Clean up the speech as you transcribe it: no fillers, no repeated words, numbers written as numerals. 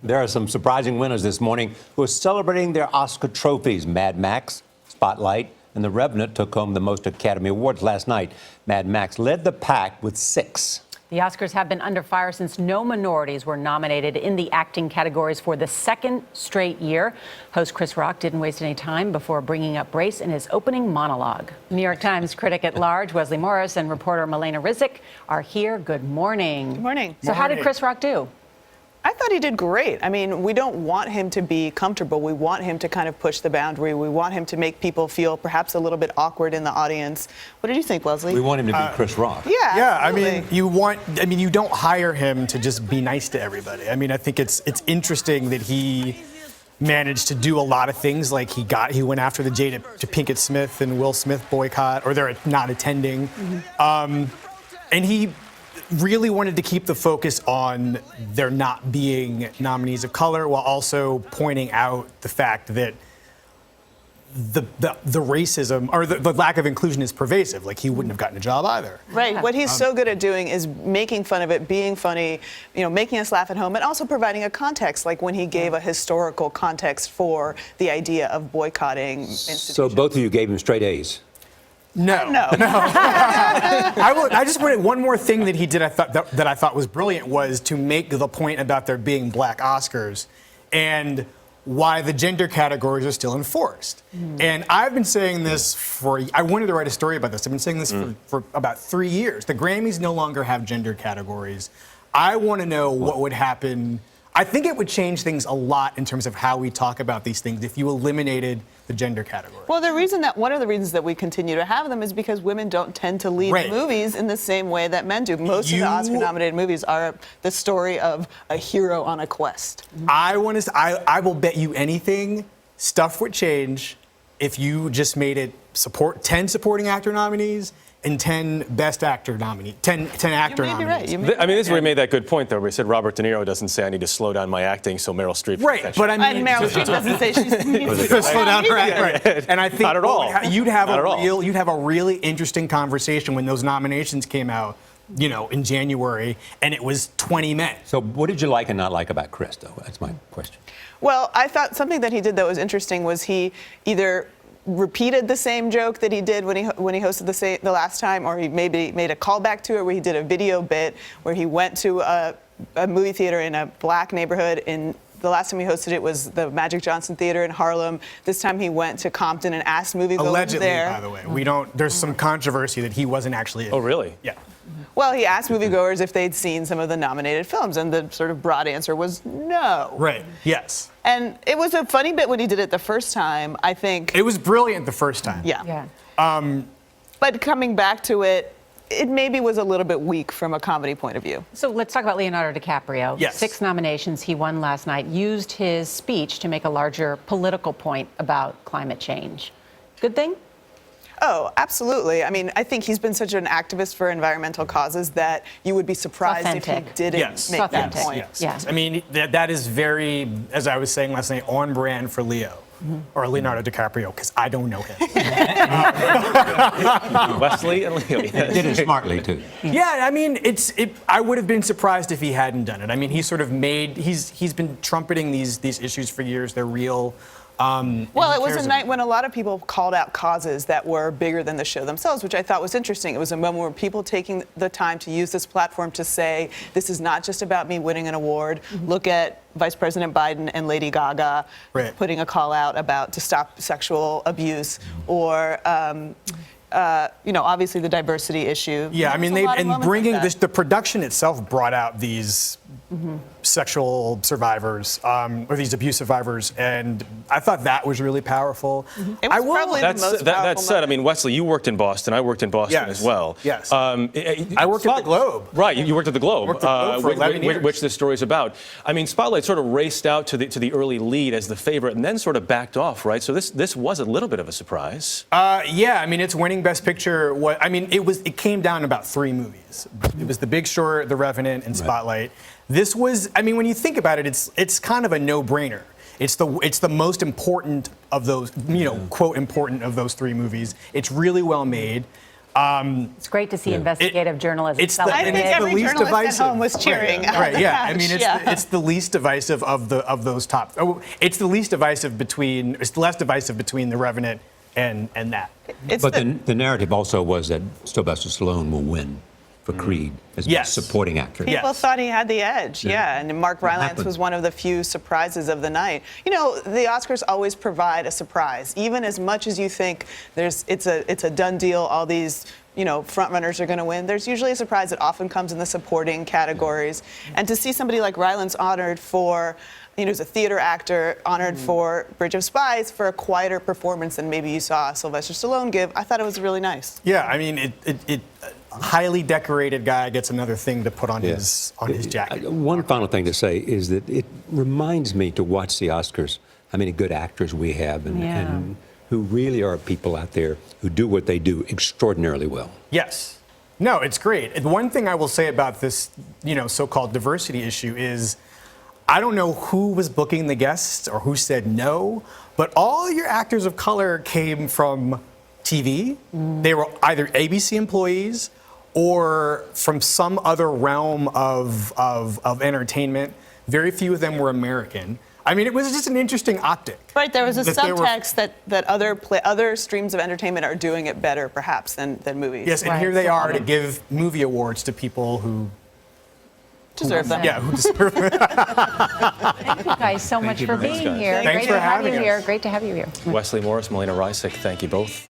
There are some surprising winners this morning who are celebrating their Oscar trophies. Mad Max, Spotlight, and The Revenant took home the most Academy Awards last night. Mad Max led the pack with 6. The Oscars have been under fire since no minorities were nominated in the acting categories for the second straight year. Host Chris Rock didn't waste any time before bringing up race in his opening monologue. New York Times critic-at-large Wesley Morris and reporter Melena Ryzik are here. Good morning. Good morning. So how did Chris Rock do? I thought he did great. I mean, we don't want him to be comfortable. We want him to kind of push the boundary. We want him to make people feel perhaps a little bit awkward in the audience. What did you think, Wesley? We want him to be Chris Rock. Yeah, absolutely. You don't hire him to just be nice to everybody. I mean, I think it's interesting that he managed to do a lot of things. Like he went after the Jada Pinkett Smith and Will Smith boycott, or they're not attending. And he really wanted to keep the focus on there not being nominees of color, while also pointing out the fact that the racism or the lack of inclusion is pervasive. Like, he wouldn't have gotten a job either. Right. What he's so good at doing is making fun of it, being funny, making us laugh at home, and also providing a context, like when he gave a historical context for the idea of boycotting institutions. So both of you gave him straight A's. No. I just wanted one more thing that he did. I thought was brilliant, was to make the point about there being black Oscars and why the gender categories are still enforced. And I've been saying this I wanted to write a story about this. I've been saying this for about 3 years. The Grammys no longer have gender categories. I want to know what would happen. I think it would change things a lot in terms of how we talk about these things if you eliminated the gender category. Well, one of the reasons that we continue to have them is because women don't tend to lead movies in the same way that men do. Most of the Oscar-nominated movies are the story of a hero on a quest. I will bet you anything, stuff would change if you just made it 10 supporting actor nominees and 10 best actor nominees, 10 actor nominees. Right. This is where he made that good point, though, where he said Robert De Niro doesn't say I need to slow down my acting, so Meryl Streep. Right, but I mean, and Meryl Streep doesn't say she needs to slow down her acting. Right. And I think not at all. You'd have a really interesting conversation when those nominations came out, in January, and it was 20 men. So what did you like and not like about Chris, though? That's my question. Well, I thought something that he did that was interesting was he either repeated the same joke that he did when he hosted the last time, or he maybe made a callback to it where he did a video bit where he went to a movie theater in a black neighborhood. The last time he hosted it was the Magic Johnson Theater in Harlem. This time he went to Compton and asked moviegoers Allegedly, there. by the way. There's some controversy that he wasn't actually. Oh, really? Yeah. Well, he asked moviegoers if they'd seen some of the nominated films, and the sort of broad answer was no. Right, yes. And it was a funny bit when he did it the first time, I think. It was brilliant the first time. Yeah. But coming back to it, it maybe was a little bit weak from a comedy point of view. So let's talk about Leonardo DiCaprio. Yes. 6 nominations he won last night, used his speech to make a larger political point about climate change. Good thing? Oh, absolutely. I mean, I think he's been such an activist for environmental causes that you would be surprised if he didn't make that point. Yes. I mean, that is very, as I was saying last night, on brand for Leo. Or Leonardo DiCaprio, because I don't know him. Wesley and Leo. Yes. Did it smartly, too. Yeah, I mean, I would have been surprised if he hadn't done it. I mean, he's been trumpeting these issues for years. They're real. Well, it was a night when a lot of people called out causes that were bigger than the show themselves, which I thought was interesting. It was a moment where people taking the time to use this platform to say, this is not just about me winning an award. Look at Vice President Biden and Lady Gaga putting a call out to stop sexual abuse, or obviously the diversity issue. Yeah, I mean, bringing this, the production itself brought out these sexual survivors, or these abuse survivors, and I thought that was really powerful. It was probably the most powerful that said, moment. I mean, Wesley, you worked in Boston. I worked in Boston as well. Yes. I worked at the Globe. Right, you worked at the Globe, Worked at the Globe for 11 years. which this story is about. I mean, Spotlight sort of raced out to the early lead as the favorite, and then sort of backed off, right? So this was a little bit of a surprise. Yeah, I mean, it's winning Best Picture. It came down to about 3 movies. It was The Big Short, The Revenant, and Spotlight. This was, I mean, when you think about it, it's kind of a no-brainer. It's the most important of those, quote important of those 3 movies. It's really well made. It's great to see investigative journalism. It's the, I and think it's every the least journalist at divisive. home was cheering. Right, yeah. I mean, Yeah. it's the least divisive of those top. Oh, it's the least divisive between. It's the less divisive between The Revenant and that. It's But the narrative also was that Sylvester Stallone will win for Creed as Yes. supporting actor. People Yes. thought he had the edge, yeah. And Mark Rylance happened? was one of the few surprises of the night. You know, the Oscars always provide a surprise, even as much as you think it's a done deal. All these front runners are going to win. There's usually a surprise that often comes in the supporting categories, and to see somebody like Rylance honored for. He's a theater actor, honored for Bridge of Spies for a quieter performance than maybe you saw Sylvester Stallone give. I thought it was really nice. Yeah, I mean, a highly decorated guy gets another thing to put on his jacket. One final thing to say is that it reminds me to watch the Oscars, how many good actors we have and who really are people out there who do what they do extraordinarily well. Yes. No, it's great. And one thing I will say about this, so-called diversity issue is I don't know who was booking the guests or who said no, but all your actors of color came from TV. They were either ABC employees or from some other realm of entertainment. Very few of them were American. I mean, it was just an interesting optic. Right, there was a That there were- subtext that other streams of entertainment are doing it better, perhaps, than movies. Yes, and Right. here they are to give movie awards to people who Deserve them. Yeah, who deserve it. Thank you guys so much for being here. Thanks Great for to have having you us. here. Great to have you here. Wesley Morris, Melena Ryzik, thank you both.